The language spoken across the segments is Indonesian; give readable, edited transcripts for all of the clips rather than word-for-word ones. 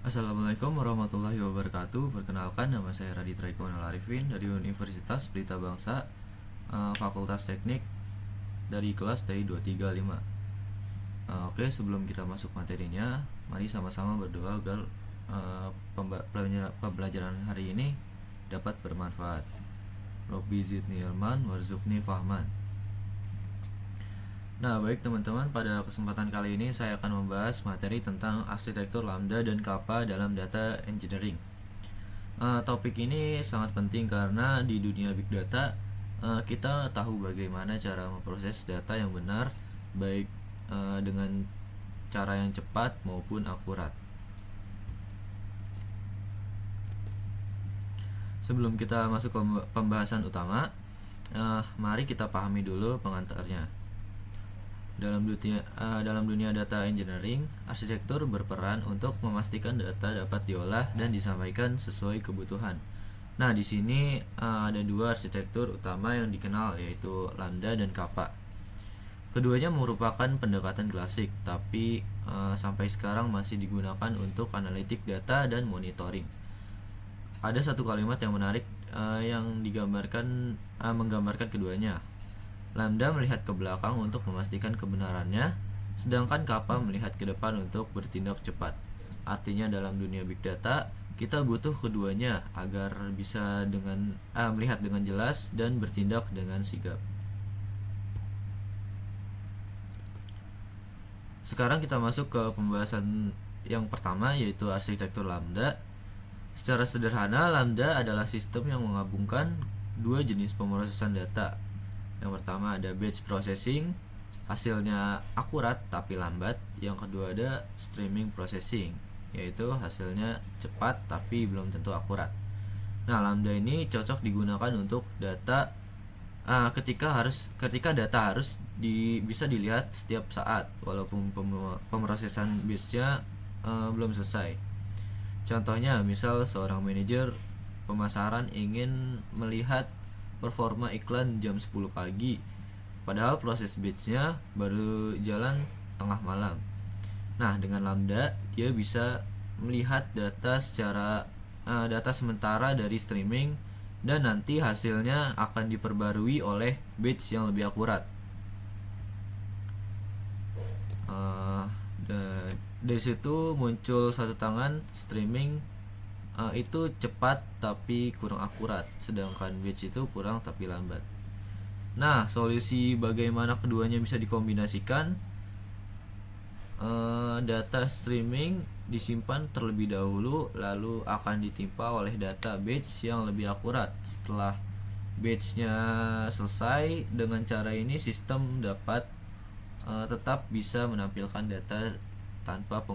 Assalamualaikum warahmatullahi wabarakatuh. Perkenalkan, nama saya Radit Raikon Arifin dari Universitas Pelita Bangsa, Fakultas Teknik, dari kelas TI 235. Oke, sebelum kita masuk materinya, mari sama-sama berdoa agar pembelajaran hari ini dapat bermanfaat. Robbi zidni ilman warzuqni fahman. Nah, baik teman-teman, pada kesempatan kali ini saya akan membahas materi tentang arsitektur Lambda dan Kappa dalam data engineering. Topik ini sangat penting karena di dunia big data kita tahu bagaimana cara memproses data yang benar, baik dengan cara yang cepat maupun akurat. Sebelum kita masuk ke pembahasan utama, mari kita pahami dulu pengantarnya. Dalam dunia data engineering, arsitektur berperan untuk memastikan data dapat diolah dan disampaikan sesuai kebutuhan. Nah, di sini ada dua arsitektur utama yang dikenal, yaitu Lambda dan Kappa. Keduanya merupakan pendekatan klasik, tapi sampai sekarang masih digunakan untuk analitik data dan monitoring. Ada satu kalimat yang menarik yang menggambarkan keduanya. Lambda melihat ke belakang untuk memastikan kebenarannya, sedangkan Kappa melihat ke depan untuk bertindak cepat. Artinya dalam dunia big data, kita butuh keduanya agar bisa melihat dengan jelas dan bertindak dengan sigap. Sekarang kita masuk ke pembahasan yang pertama, yaitu arsitektur Lambda. Secara sederhana, Lambda adalah sistem yang menggabungkan dua jenis pemrosesan data. Yang pertama ada batch processing, hasilnya akurat tapi lambat. Yang kedua ada streaming processing, yaitu hasilnya cepat tapi belum tentu akurat. Nah, Lambda ini cocok digunakan untuk data ketika data harus bisa dilihat setiap saat walaupun pemrosesan batch-nya belum selesai. Contohnya, misal seorang manajer pemasaran ingin melihat performa iklan jam 10 pagi, padahal proses batch-nya baru jalan tengah malam. Nah, dengan Lambda dia bisa melihat data sementara dari streaming, dan nanti hasilnya akan diperbarui oleh batch yang lebih akurat. Dari situ muncul satu tangan streaming itu cepat tapi kurang akurat, sedangkan batch itu kurang tapi lambat. Nah, solusi bagaimana keduanya bisa dikombinasikan, data streaming disimpan terlebih dahulu, lalu akan ditimpa oleh data batch yang lebih akurat. Setelah batch-nya selesai, dengan cara ini sistem dapat tetap bisa menampilkan data tanpa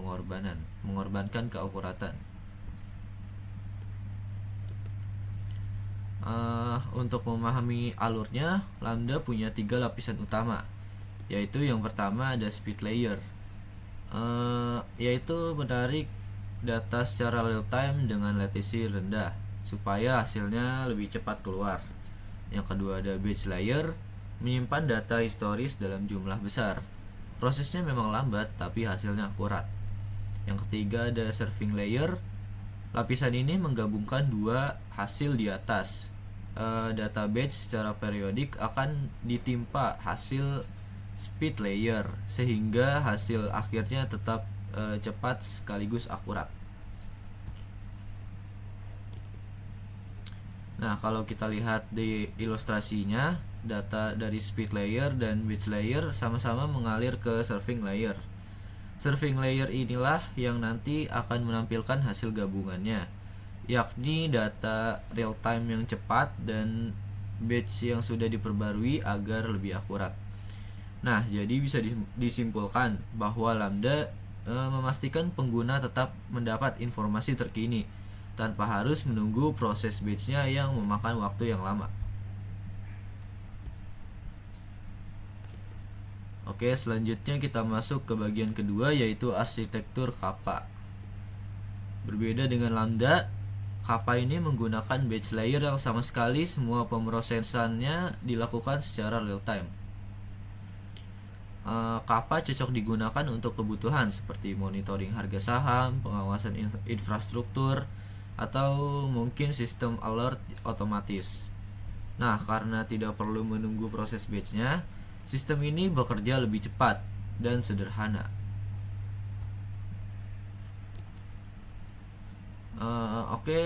mengorbankan keakuratan. Untuk memahami alurnya, Lambda punya 3 lapisan utama, yaitu yang pertama ada speed layer, yaitu menarik data secara real time dengan latency rendah supaya hasilnya lebih cepat keluar. Yang kedua ada batch layer, menyimpan data historis dalam jumlah besar. Prosesnya memang lambat tapi hasilnya akurat. Yang ketiga ada serving layer. Lapisan ini menggabungkan dua hasil di atas. Data batch secara periodik akan ditimpa hasil speed layer sehingga hasil akhirnya tetap cepat sekaligus akurat. Nah, kalau kita lihat di ilustrasinya, data dari speed layer dan batch layer sama-sama mengalir ke serving layer. Serving layer inilah yang nanti akan menampilkan hasil gabungannya, yakni data real time yang cepat dan batch yang sudah diperbarui agar lebih akurat. Nah, jadi bisa disimpulkan bahwa Lambda memastikan pengguna tetap mendapat informasi terkini tanpa harus menunggu proses batch-nya yang memakan waktu yang lama. Oke, selanjutnya kita masuk ke bagian kedua, yaitu arsitektur Kappa. Berbeda dengan Lambda, Kappa ini menggunakan batch layer yang sama sekali semua pemrosesannya dilakukan secara real time. Kappa cocok digunakan untuk kebutuhan seperti monitoring harga saham, pengawasan infrastruktur, atau mungkin sistem alert otomatis. Nah, karena tidak perlu menunggu proses batch-nya, sistem ini bekerja lebih cepat dan sederhana.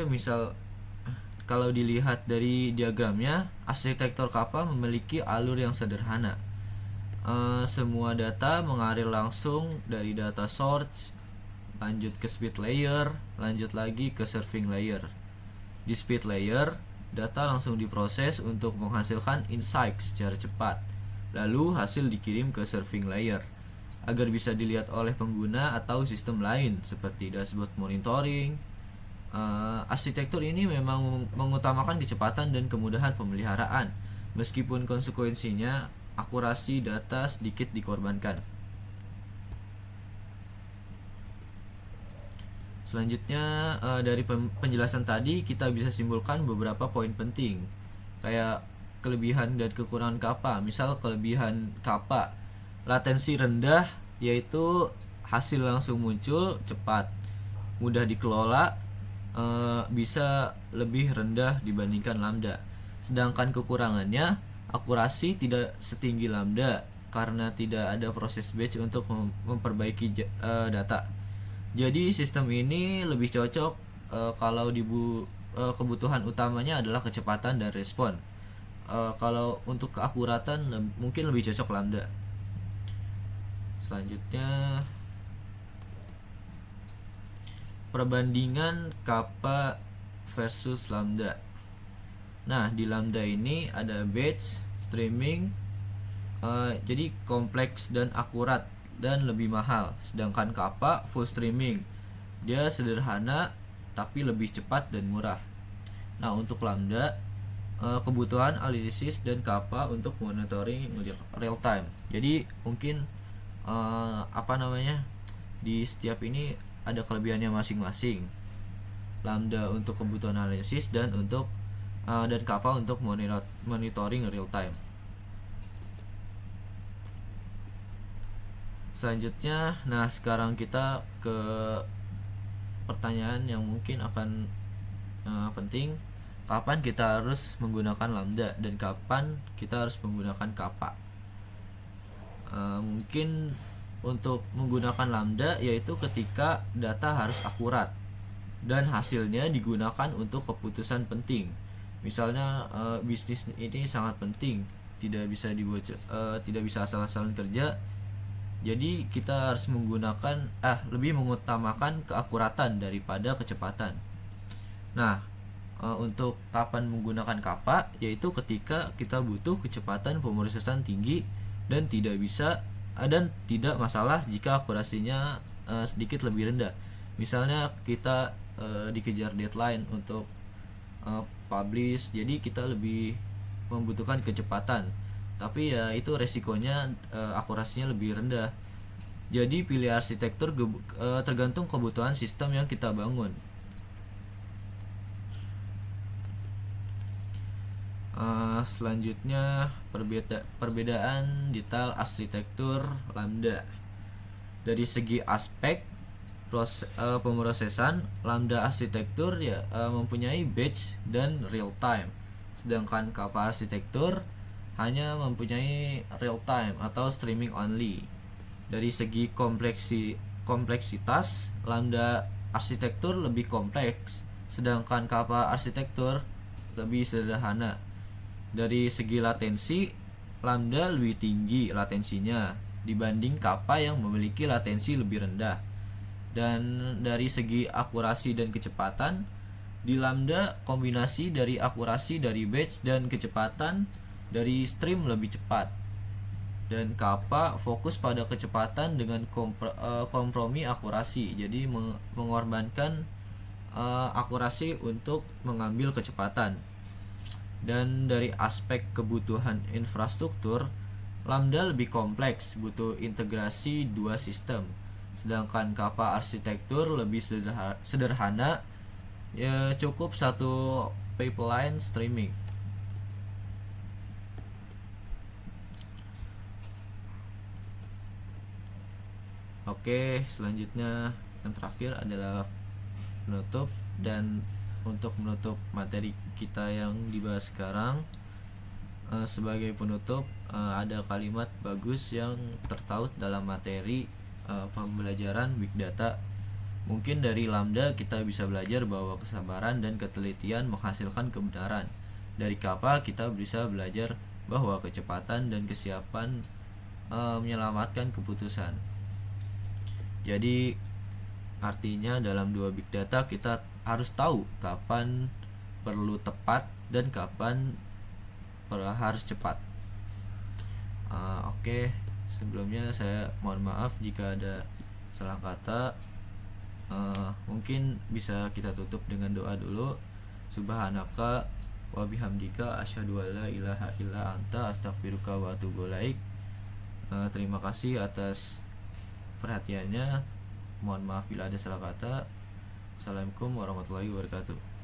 Misal kalau dilihat dari diagramnya, arsitektur Kappa memiliki alur yang sederhana. Semua data mengalir langsung dari data source, lanjut ke speed layer, lanjut lagi ke serving layer. Di speed layer, data langsung diproses untuk menghasilkan insight secara cepat. Lalu hasil dikirim ke serving layer agar bisa dilihat oleh pengguna atau sistem lain seperti dashboard monitoring. Arsitektur ini memang mengutamakan kecepatan dan kemudahan pemeliharaan, meskipun konsekuensinya akurasi data sedikit dikorbankan. Selanjutnya, dari penjelasan tadi kita bisa simpulkan beberapa poin penting, kayak kelebihan dan kekurangan Kappa. Misal kelebihan Kappa, latensi rendah, yaitu hasil langsung muncul cepat, mudah dikelola, bisa lebih rendah dibandingkan Lambda. Sedangkan kekurangannya, akurasi tidak setinggi Lambda karena tidak ada proses batch untuk memperbaiki data. Jadi sistem ini lebih cocok kalau kebutuhan utamanya adalah kecepatan dan respon. Kalau untuk keakuratan mungkin lebih cocok Lambda. Selanjutnya, perbandingan Kappa versus Lambda. Nah, di Lambda ini ada batch, streaming, jadi kompleks dan akurat dan lebih mahal. Sedangkan Kappa full streaming, dia sederhana tapi lebih cepat dan murah. Nah, untuk Lambda, kebutuhan analisis dan Kappa untuk monitoring real time. Jadi mungkin di setiap ini ada kelebihannya masing-masing. Lambda untuk kebutuhan analisis dan Kappa untuk monitoring real time. Selanjutnya, nah sekarang kita ke pertanyaan yang mungkin akan penting. Kapan kita harus menggunakan Lambda dan kapan kita harus menggunakan Kappa? Mungkin untuk menggunakan Lambda yaitu ketika data harus akurat dan hasilnya digunakan untuk keputusan penting. Misalnya bisnis ini sangat penting, tidak bisa asal-asalan kerja. Jadi kita harus lebih mengutamakan keakuratan daripada kecepatan. Nah, untuk kapan menggunakan Kappa yaitu ketika kita butuh kecepatan pemrosesan tinggi dan tidak masalah jika akurasinya sedikit lebih rendah. Misalnya kita dikejar deadline untuk publish, jadi kita lebih membutuhkan kecepatan, tapi ya itu resikonya akurasinya lebih rendah. Jadi pilih arsitektur tergantung kebutuhan sistem yang kita bangun. Selanjutnya, perbedaan detail arsitektur Lambda. Dari segi aspek pemrosesan, Lambda arsitektur mempunyai batch dan real time, sedangkan Kappa arsitektur hanya mempunyai real time atau streaming only. Dari segi kompleksitas, Lambda arsitektur lebih kompleks, sedangkan Kappa arsitektur lebih sederhana. Dari segi latensi, Lambda lebih tinggi latensinya dibanding Kappa yang memiliki latensi lebih rendah. Dan dari segi akurasi dan kecepatan, di Lambda kombinasi dari akurasi dari batch dan kecepatan dari stream lebih cepat. Dan Kappa fokus pada kecepatan dengan kompromi akurasi. Jadi mengorbankan akurasi untuk mengambil kecepatan. Dan dari aspek kebutuhan infrastruktur, Lambda lebih kompleks, butuh integrasi dua sistem, sedangkan Kappa arsitektur lebih sederhana, ya cukup satu pipeline streaming. Oke, selanjutnya yang terakhir adalah penutup. Dan untuk menutup materi kita yang dibahas sekarang, sebagai penutup, ada kalimat bagus yang tertaut dalam materi pembelajaran Big Data. Mungkin dari Lambda kita bisa belajar bahwa kesabaran dan ketelitian menghasilkan kebenaran. Dari Kappa kita bisa belajar bahwa kecepatan dan kesiapan menyelamatkan keputusan. Jadi artinya dalam dua Big Data kita harus tahu kapan perlu tepat dan kapan harus cepat. Oke, sebelumnya saya mohon maaf jika ada salah kata. Mungkin bisa kita tutup dengan doa dulu. Subhanaka wa bihamdika asyhadu an la ilaha illa anta astaghfiruka wa atubu ilaik. Terima kasih atas perhatiannya. Mohon maaf bila ada salah kata. Assalamualaikum warahmatullahi wabarakatuh.